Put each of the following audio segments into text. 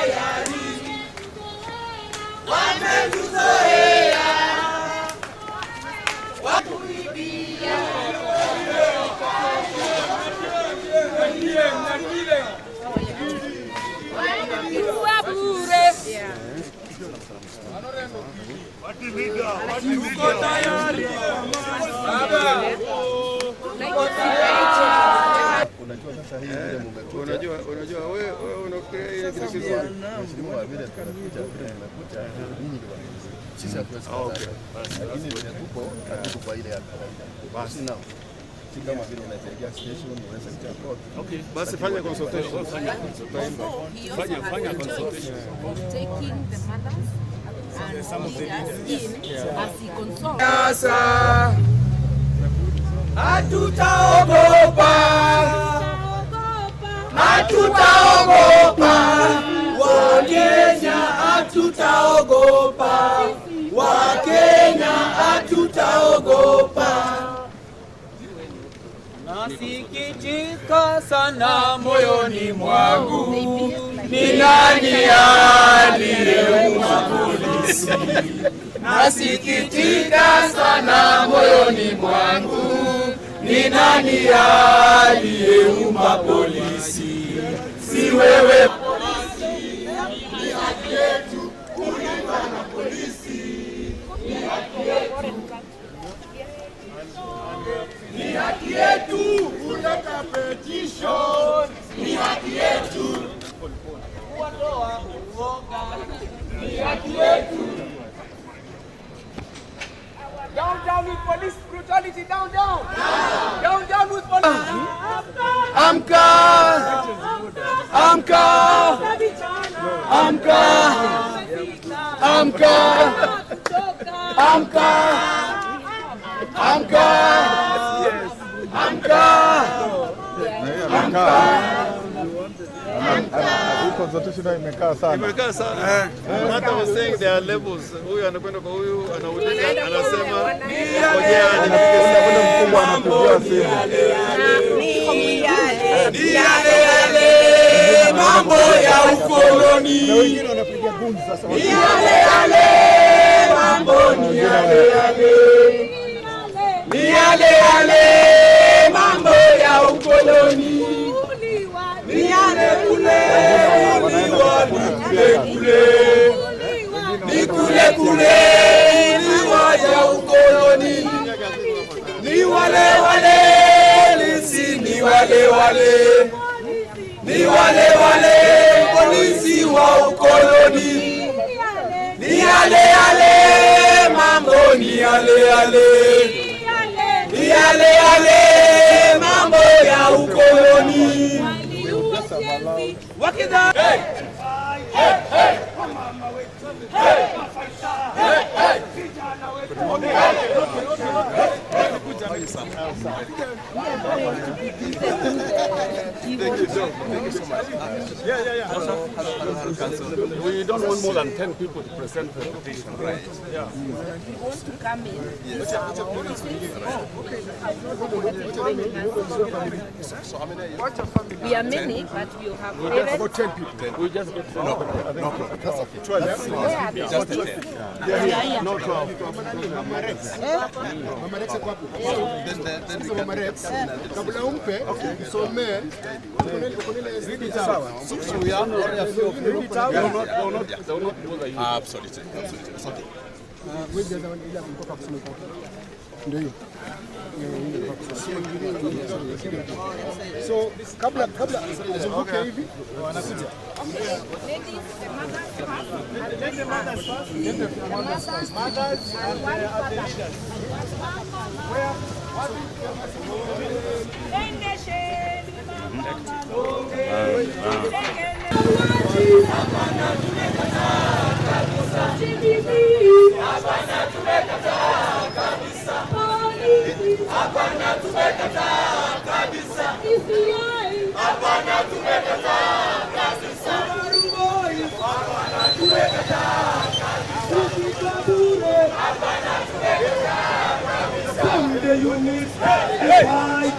tayari, wametuzoea watuibia. Tuko tayari. Unajua sasa hivi vile mmekuja. Unajua wewe unafikiria ile kitu kizuri. Mheshimiwa vile tunakuja ninyi ndio sisi hatuwezi. Lakini wenye tupo hatuko kwa ile ya kawaida. Basi nao si kama vile unategea station unaweza kuja court. Okay, basi fanya consultation. Fanya consultation. Taking the mothers and some of the leaders as he consults. Sasa hatutaogopa, hatutaogopa Wakenya, hatutaogopa Wakenya, hatutaogopa. Nasikitika sana moyoni mwangu, ni nani aliyeua polisi? Nasikitika sana moyoni mwangu, ni nani aliyeua polisi? Si wewe. Polisi ni haki yetu kulinda na polisi, ni haki yetu, ni haki yetu kuleta petition, ni haki yetu kuondoa uoga, ni haki yetu. Down with police brutality, down. Down with police. Amka. Consultation imekaa sana. Imekaa sana. Hata was saying there are levels. Huyu anakwenda kwa huyu anauliza anasema ngojea anapiga simu mkubwa anapigia simu. Ni yale mambo ya ukoloni. Na wengine wanapiga gunzi sasa. Ni yale mambo, ni yale. Ni yale mambo ya ukoloni. Ni yale kule. Ni kule ni waja ukoloni, ni wale lisi, ni wale ni wale polisi wa ukoloni, ni yale mambo, ni yale mambo ya ukoloni. Wakida We don't want more than 10 people to present the petition, right? Yeah. We want to come in. Yes. We are many, but we have about 10 people. We just get no. That's okay. 12. Just 10. Yeah. No 12. Kabla umpe usomee sawa. So we are not absolutely. It's okay. Ndio. So kabla azunguke hivi wanakuja. Hapana, tumekataa kabisa. Hapana, tumekataa kabisa. Hapana, tumekataa kabisa. Hapana, tumekataa kabisa. From the unit, fight.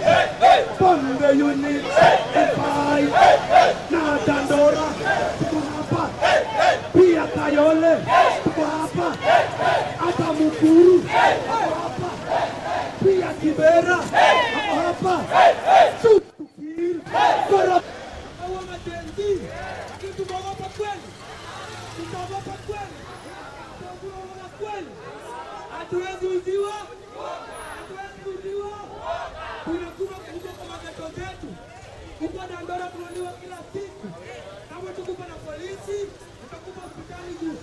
From the unit, fight. Na Dandora, tuko hapa. Kayole, tuko hapa. Hata Mukuru, tuko hapa. Pia Kibera, tuko hapa. Tukir, para hawa majenzi. Lakini tumeogopa kweli. Tumeogopa kweli. Tumeogopa kweli. Hatuwezi uziwa. Hatuwezi uziwa. Tunakuwa kuja kwa magato zetu. Huko Dandora tunaliwa kila siku. Kama tukupa na polisi, tutakupa hospitali juu.